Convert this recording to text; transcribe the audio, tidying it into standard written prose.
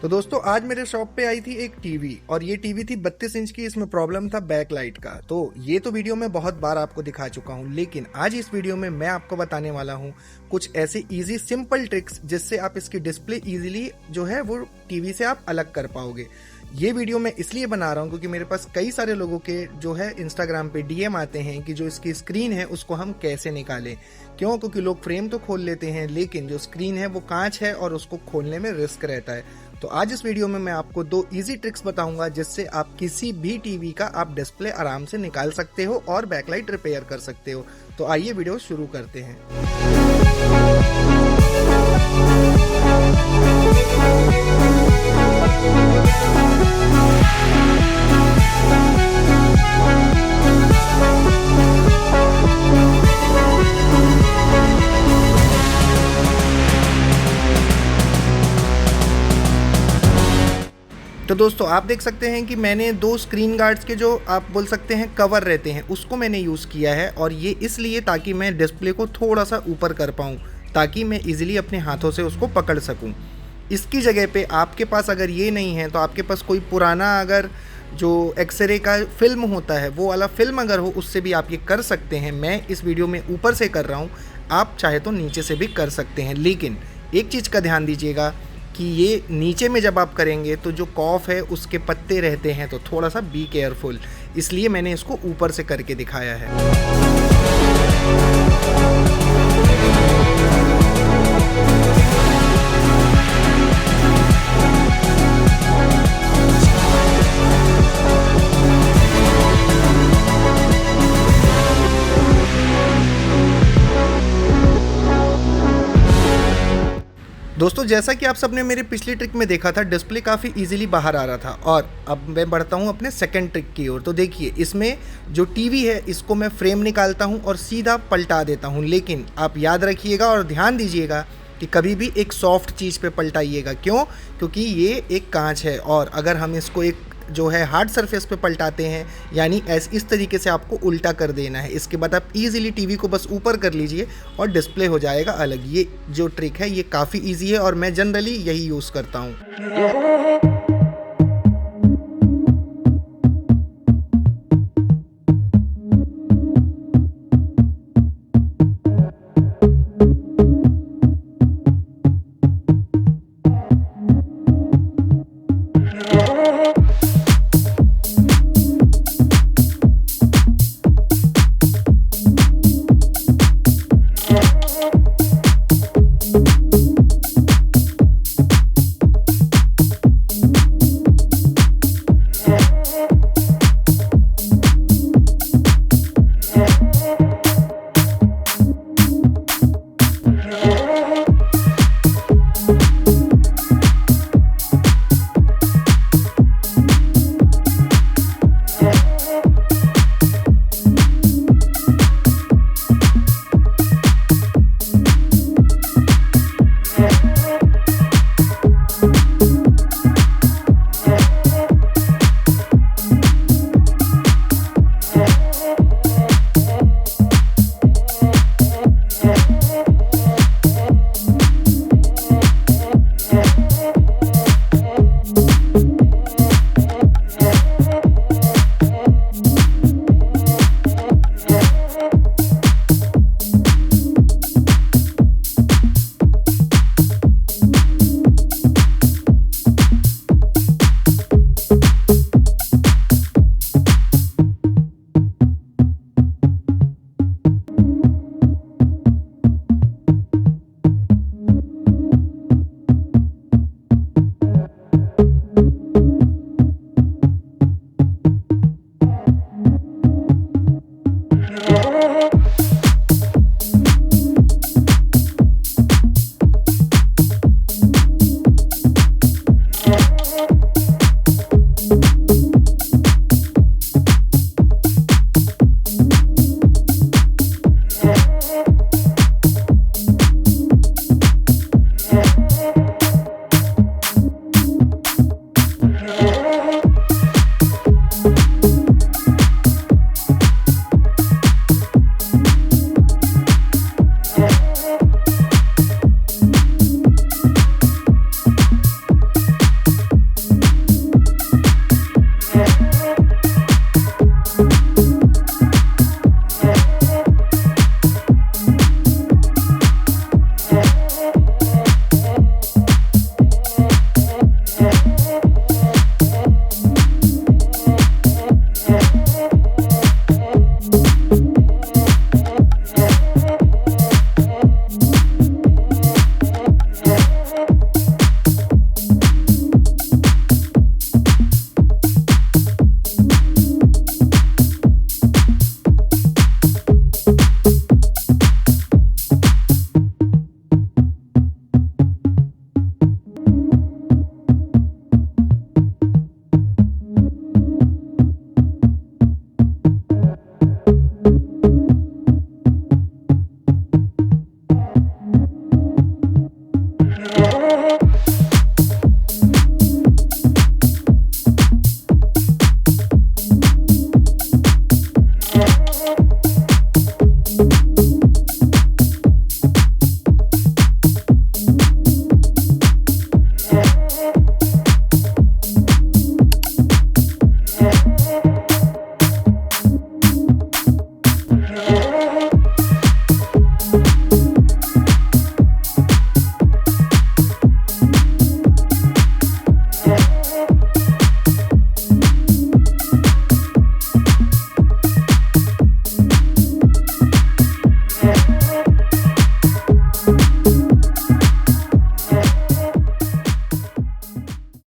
तो दोस्तों आज मेरे शॉप पे आई थी एक टीवी और ये टीवी थी 32 इंच की। इसमें प्रॉब्लम था बैकलाइट का। तो ये तो वीडियो में बहुत बार आपको दिखा चुका हूँ, लेकिन आज इस वीडियो में मैं आपको बताने वाला हूँ कुछ ऐसे इजी सिंपल ट्रिक्स जिससे आप इसकी डिस्प्ले इजीली जो है वो टीवी से आप अलग कर पाओगे। ये वीडियो मैं इसलिए बना रहा हूँ क्योंकि मेरे पास कई सारे लोगों के जो है इंस्टाग्राम पे डीएम आते हैं कि जो इसकी स्क्रीन है उसको हम कैसे निकालें। क्यों? क्योंकि लोग फ्रेम तो खोल लेते हैं लेकिन जो स्क्रीन है वो कांच है और उसको खोलने में रिस्क रहता है। तो आज इस वीडियो में मैं आपको 2 इजी ट्रिक्स बताऊंगा जिससे आप किसी भी टीवी का आप डिस्प्ले आराम से निकाल सकते हो और बैकलाइट रिपेयर कर सकते हो। तो आइए वीडियो शुरू करते हैं। तो दोस्तों आप देख सकते हैं कि मैंने 2 स्क्रीन गार्ड्स के जो आप बोल सकते हैं कवर रहते हैं उसको मैंने यूज़ किया है, और ये इसलिए ताकि मैं डिस्प्ले को थोड़ा सा ऊपर कर पाऊँ ताकि मैं इजीली अपने हाथों से उसको पकड़ सकूँ। इसकी जगह पे आपके पास अगर ये नहीं है तो आपके पास कोई पुराना अगर जो एक्सरे का फिल्म होता है वो वाला फिल्म अगर हो उससे भी आप ये कर सकते हैं। मैं इस वीडियो में ऊपर से कर रहा हूँ, आप चाहे तो नीचे से भी कर सकते हैं, लेकिन एक चीज़ का ध्यान दीजिएगा कि ये नीचे में जब आप करेंगे तो जो कॉफ है उसके पत्ते रहते हैं, तो थोड़ा सा बी केयरफुल, इसलिए मैंने इसको ऊपर से करके दिखाया है। दोस्तों जैसा कि आप सबने मेरे पिछली ट्रिक में देखा था, डिस्प्ले काफ़ी इजीली बाहर आ रहा था, और अब मैं बढ़ता हूं अपने सेकंड ट्रिक की ओर। तो देखिए इसमें जो टीवी है इसको मैं फ्रेम निकालता हूं और सीधा पलटा देता हूं, लेकिन आप याद रखिएगा और ध्यान दीजिएगा कि कभी भी एक सॉफ्ट चीज़ पे पलटाइएगा। क्यों? क्योंकि ये एक कांच है, और अगर हम इसको एक जो है हार्ड सरफेस पे पलटाते हैं, यानी इस तरीके से आपको उल्टा कर देना है। इसके बाद आप इजीली टीवी को बस ऊपर कर लीजिए और डिस्प्ले हो जाएगा अलग। ये जो ट्रिक है ये काफ़ी इजी है और मैं जनरली यही यूज़ करता हूँ।